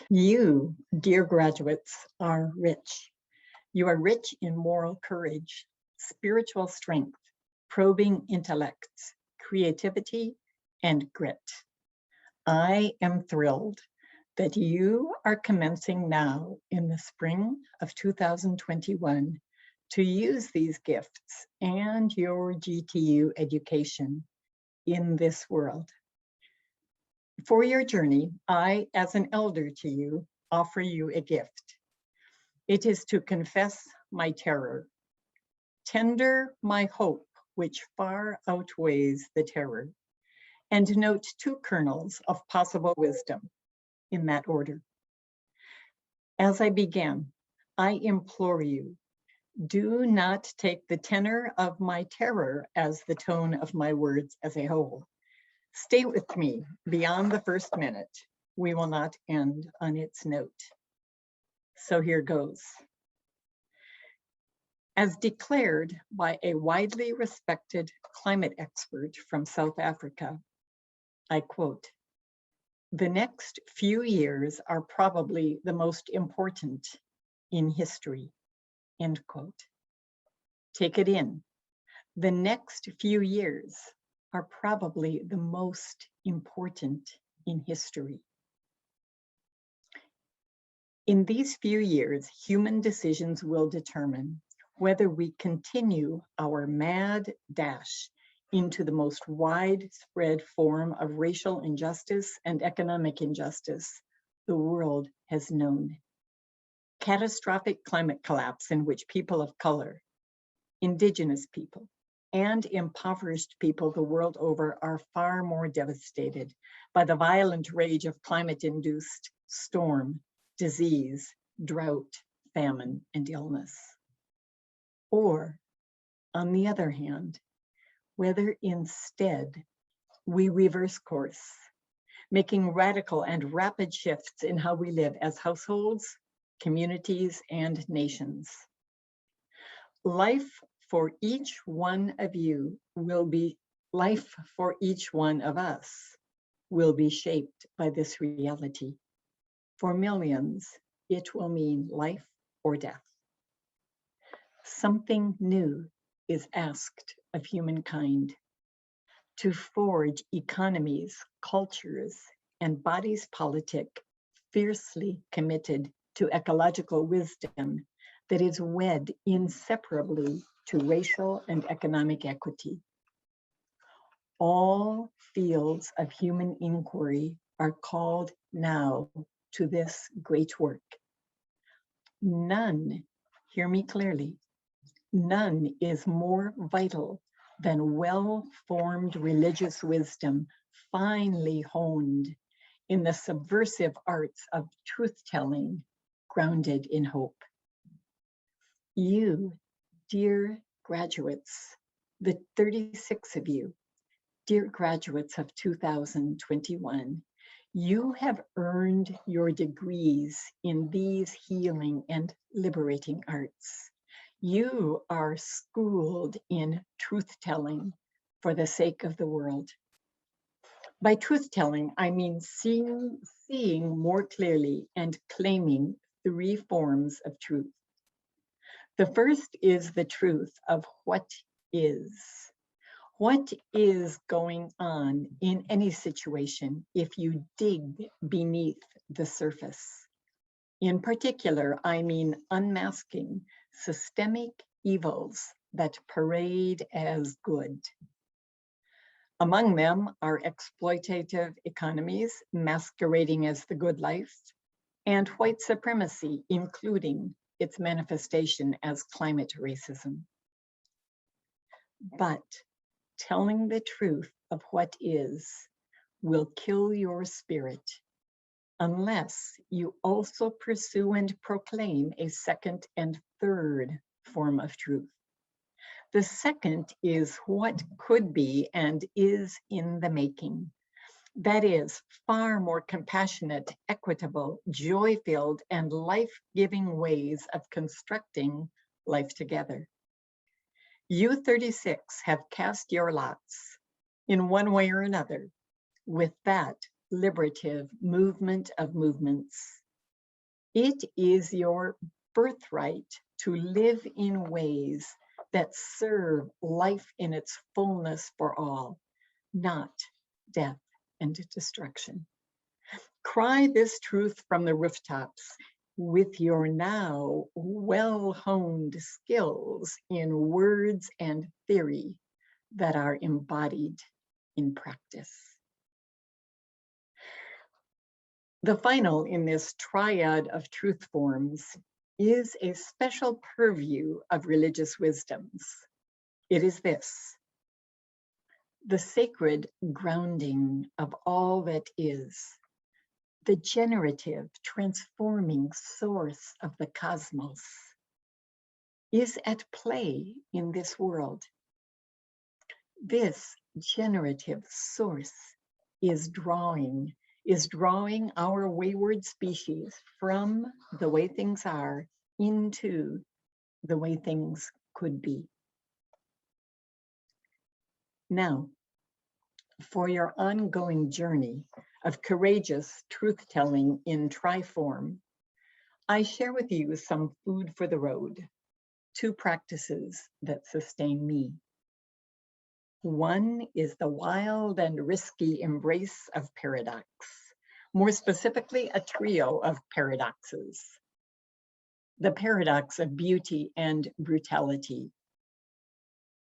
You, dear graduates, are rich. You are rich in moral courage, spiritual strength, probing intellects, creativity, and grit. I am thrilled that you are commencing now in the spring of 2021 to use these gifts and your GTU education in this world. For your journey, I, as an elder to you, offer you a gift. It is to confess my terror, tender my hope, which far outweighs the terror, and note two kernels of possible wisdom in that order. As I begin, I implore you, do not take the tenor of my terror as the tone of my words as a whole. Stay with me beyond the first minute. We will not end on its note. So here goes. As declared by a widely respected climate expert from South Africa, I quote, "The next few years are probably the most important in history," end quote. Take it in. The next few years are probably the most important in history. In these few years, human decisions will determine whether we continue our mad dash into the most widespread form of racial injustice and economic injustice the world has known. Catastrophic climate collapse in which people of color, indigenous people, and impoverished people the world over are far more devastated by the violent rage of climate-induced storm, disease, drought, famine, and illness. Or, on the other hand, whether instead we reverse course, making radical and rapid shifts in how we live as households, communities, and nations. Life for each one of you will be, life for each one of us will be shaped by this reality. For millions, it will mean life or death. Something new is asked of humankind: to forge economies, cultures, and bodies politic fiercely committed to ecological wisdom that is wed inseparably to racial and economic equity. All fields of human inquiry are called now to this great work. None, hear me clearly, none is more vital than well-formed religious wisdom, finely honed in the subversive arts of truth-telling, grounded in hope. You, dear graduates, the 36 of you, dear graduates of 2021, you have earned your degrees in these healing and liberating arts. You are schooled in truth-telling for the sake of the world. By truth-telling, I mean seeing more clearly and claiming three forms of truth. The first is the truth of what is. What is going on in any situation if you dig beneath the surface? In particular, I mean unmasking systemic evils that parade as good. Among them are exploitative economies masquerading as the good life, and white supremacy, including its manifestation as climate racism. But telling the truth of what is will kill your spirit unless you also pursue and proclaim a second and third form of truth. The second is what could be and is in the making. That is far more compassionate, equitable, joy-filled, and life-giving ways of constructing life together. You 36 have cast your lots in one way or another with that liberative movement of movements, It is your birthright to live in ways that serve life in its fullness for all, not death and destruction. Cry this truth from the rooftops with your now well-honed skills in words and theory that are embodied in practice. The final in this triad of truth forms is a special purview of religious wisdoms. It is this: the sacred grounding of all that is, the generative, transforming source of the cosmos, is at play in this world. This generative source is drawing our wayward species from the way things are into the way things could be. Now, for your ongoing journey of courageous truth-telling in triform, I share with you some food for the road, 2 practices that sustain me. One is the wild and risky embrace of paradox, more specifically, a trio of paradoxes. The paradox of beauty and brutality.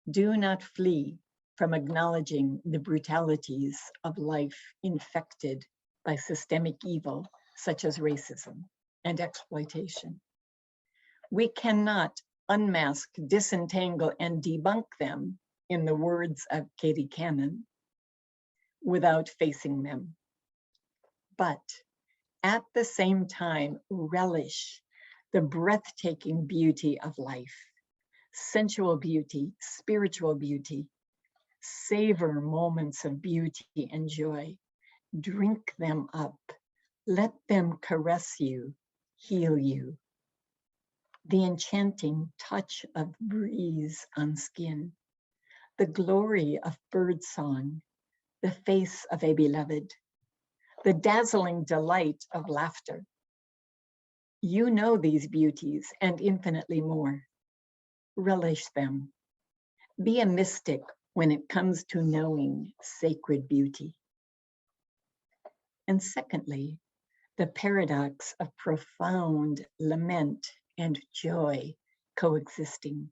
Do not flee from acknowledging the brutalities of life infected by systemic evil, such as racism and exploitation. We cannot unmask, disentangle, and debunk them, in the words of Katie Cannon, without facing them. But at the same time, relish the breathtaking beauty of life, sensual beauty, spiritual beauty. Savor moments of beauty and joy. Drink them up. Let them caress you, heal you. The enchanting touch of breeze on skin, the glory of birdsong, the face of a beloved, the dazzling delight of laughter. You know these beauties and infinitely more. Relish them. Be a mystic when it comes to knowing sacred beauty. And secondly, the paradox of profound lament and joy coexisting.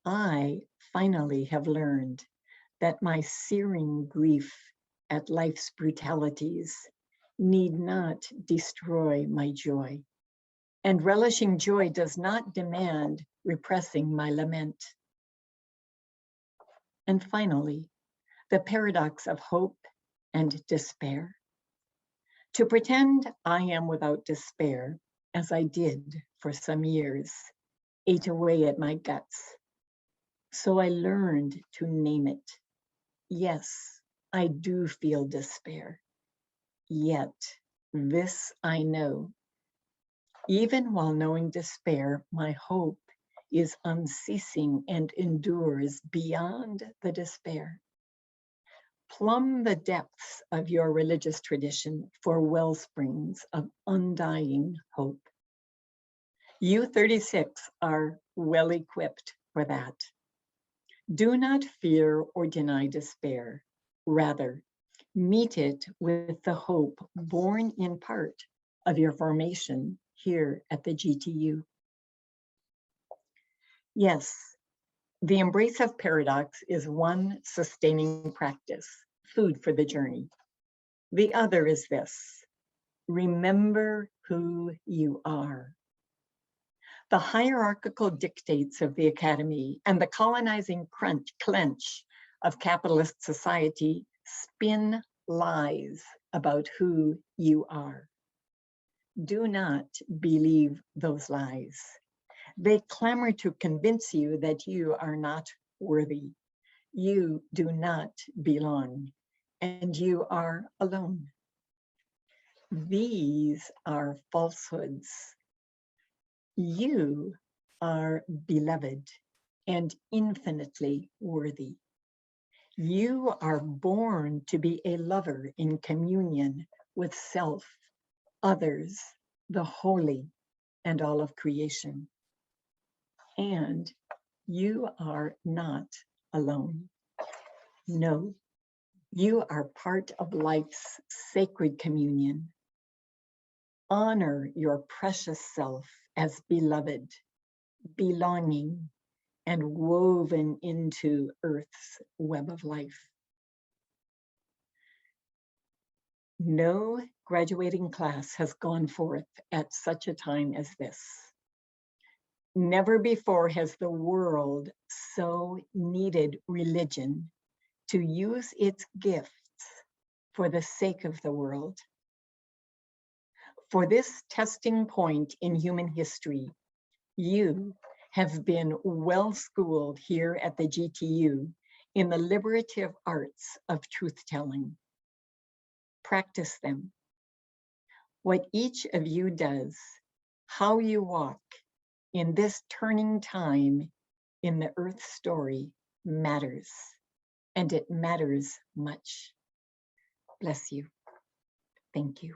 I finally have learned that my searing grief at life's brutalities need not destroy my joy. And relishing joy does not demand repressing my lament. And finally, the paradox of hope and despair. To pretend I am without despair, as I did for some years, ate away at my guts. So I learned to name it. Yes, I do feel despair. Yet, this I know. Even while knowing despair, my hope is unceasing and endures beyond the despair. Plumb the depths of your religious tradition for wellsprings of undying hope. You 36 are well equipped for that. Do not fear or deny despair. Rather, meet it with the hope born in part of your formation here at the GTU. Yes, the embrace of paradox is one sustaining practice, food for the journey. The other is this: remember who you are. The hierarchical dictates of the academy and the colonizing clench of capitalist society spin lies about who you are. Do not believe those lies. They clamor to convince you that you are not worthy, you do not belong, and you are alone. These are falsehoods. You are beloved and infinitely worthy. You are born to be a lover in communion with self, others, the holy, and all of creation. And you are not alone. No, you are part of life's sacred communion. Honor your precious self as beloved, belonging, and woven into Earth's web of life. No graduating class has gone forth at such a time as this. Never before has the world so needed religion to use its gifts for the sake of the world. For this testing point in human history, you have been well schooled here at the GTU in the liberative arts of truth-telling. Practice them. What each of you does, how you walk in this turning time in the Earth story matters, and it matters much. Bless you. Thank you.